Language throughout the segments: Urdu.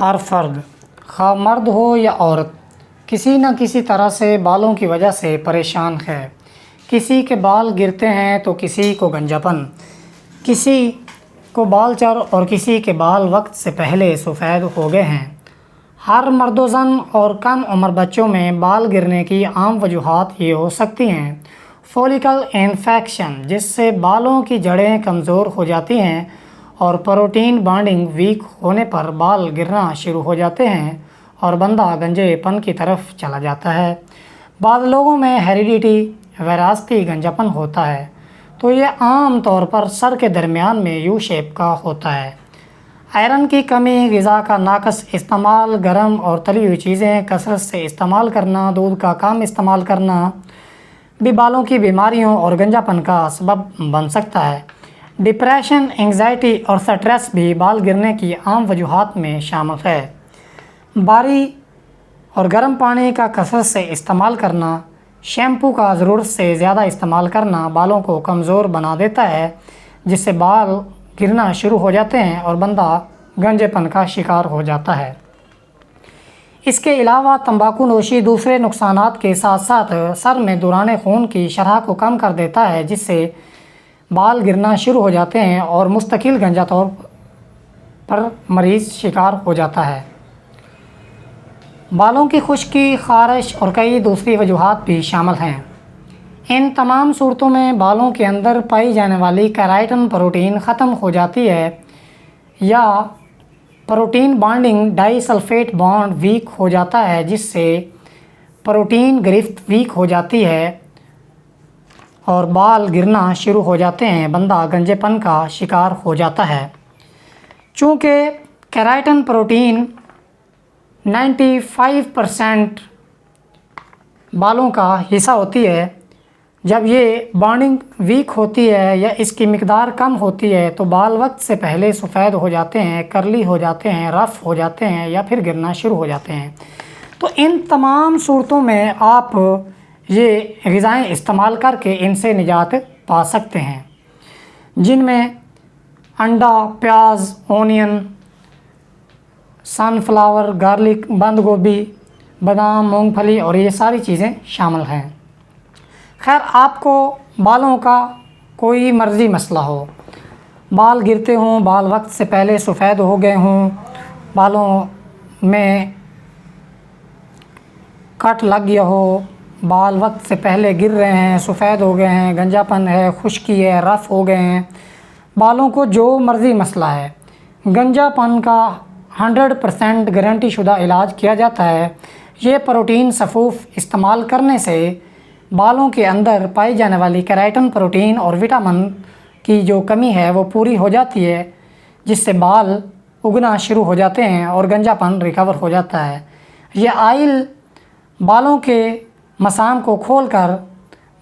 ہر فرد، خواہ مرد ہو یا عورت، کسی نہ کسی طرح سے بالوں کی وجہ سے پریشان ہے۔ کسی کے بال گرتے ہیں تو کسی کو گنجاپن، کسی کو بال چر اور کسی کے بال وقت سے پہلے سفید ہو گئے ہیں۔ ہر مرد و زن اور کم عمر بچوں میں بال گرنے کی عام وجوہات یہ ہو سکتی ہیں: فولیکل انفیکشن، جس سے بالوں کی جڑیں کمزور ہو جاتی ہیں اور پروٹین بانڈنگ ویک ہونے پر بال گرنا شروع ہو جاتے ہیں اور بندہ گنجے پن کی طرف چلا جاتا ہے۔ بعض لوگوں میں ہیریڈیٹی وراثتی گنجاپن ہوتا ہے، تو یہ عام طور پر سر کے درمیان میں یو شیپ کا ہوتا ہے۔ آئرن کی کمی، غذا کا ناقص استعمال، گرم اور تلی ہوئی چیزیں کثرت سے استعمال کرنا، دودھ کا کم استعمال کرنا بھی بالوں کی بیماریوں اور گنجاپن کا سبب بن سکتا ہے۔ ڈپریشن، انگزائٹی اور سٹریس بھی بال گرنے کی عام وجوہات میں شامل ہے۔ بھاری اور گرم پانی کا کثرت سے استعمال کرنا، شیمپو کا ضرورت سے زیادہ استعمال کرنا بالوں کو کمزور بنا دیتا ہے، جس سے بال گرنا شروع ہو جاتے ہیں اور بندہ گنجے پن کا شکار ہو جاتا ہے۔ اس کے علاوہ تمباکو نوشی دوسرے نقصانات کے ساتھ ساتھ سر میں دوران خون کی شرح کو کم کر دیتا ہے، جس سے بال گرنا شروع ہو جاتے ہیں اور مستقل گنجا طور پر مریض شکار ہو جاتا ہے۔ بالوں کی خشکی، خارش اور کئی دوسری وجوہات بھی شامل ہیں۔ ان تمام صورتوں میں بالوں کے اندر پائی جانے والی کیراٹن پروٹین ختم ہو جاتی ہے یا پروٹین بانڈنگ ڈائی سلفیٹ بانڈ ویک ہو جاتا ہے، جس سے پروٹین گرفت ویک ہو جاتی ہے اور بال گرنا شروع ہو جاتے ہیں، بندہ گنجے پن کا شکار ہو جاتا ہے۔ چونکہ کیراٹن پروٹین 95% بالوں کا حصہ ہوتی ہے، جب یہ بانڈنگ ویک ہوتی ہے یا اس کی مقدار کم ہوتی ہے تو بال وقت سے پہلے سفید ہو جاتے ہیں، کرلی ہو جاتے ہیں، رف ہو جاتے ہیں یا پھر گرنا شروع ہو جاتے ہیں۔ تو ان تمام صورتوں میں آپ یہ غذائیں استعمال کر کے ان سے نجات پا سکتے ہیں، جن میں انڈا، پیاز، اونین، سن فلاور، گارلک، بند گوبھی، بادام، مونگ پھلی اور یہ ساری چیزیں شامل ہیں۔ خیر، آپ کو بالوں کا کوئی مرضی مسئلہ ہو، بال گرتے ہوں، بال وقت سے پہلے سفید ہو گئے ہوں، بالوں میں کٹ لگ گیا ہو، بال وقت سے پہلے گر رہے ہیں، سفید ہو گئے ہیں، گنجا پن ہے، خشکی ہے، رف ہو گئے ہیں، بالوں کو جو مرضی مسئلہ ہے، گنجا پن کا 100% گارنٹی شدہ علاج کیا جاتا ہے۔ یہ پروٹین صفوف استعمال کرنے سے بالوں کے اندر پائی جانے والی کیراٹن پروٹین اور وٹامن کی جو کمی ہے وہ پوری ہو جاتی ہے، جس سے بال اگنا شروع ہو جاتے ہیں اور گنجا پن ریکور ہو جاتا ہے۔ یہ آئل بالوں کے مسام کو کھول کر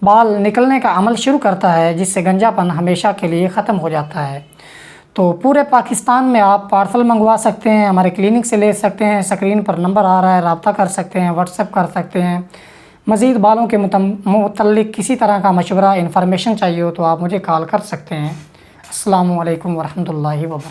بال نکلنے کا عمل شروع کرتا ہے، جس سے گنجا پن ہمیشہ کے لیے ختم ہو جاتا ہے۔ تو پورے پاکستان میں آپ پارسل منگوا سکتے ہیں، ہمارے کلینک سے لے سکتے ہیں، اسکرین پر نمبر آ رہا ہے، رابطہ کر سکتے ہیں، واٹس ایپ کر سکتے ہیں۔ مزید بالوں کے متعلق کسی طرح کا مشورہ، انفارمیشن چاہیے ہو تو آپ مجھے کال کر سکتے ہیں۔ السلام علیکم ورحمۃ اللہ وبرکاتہ۔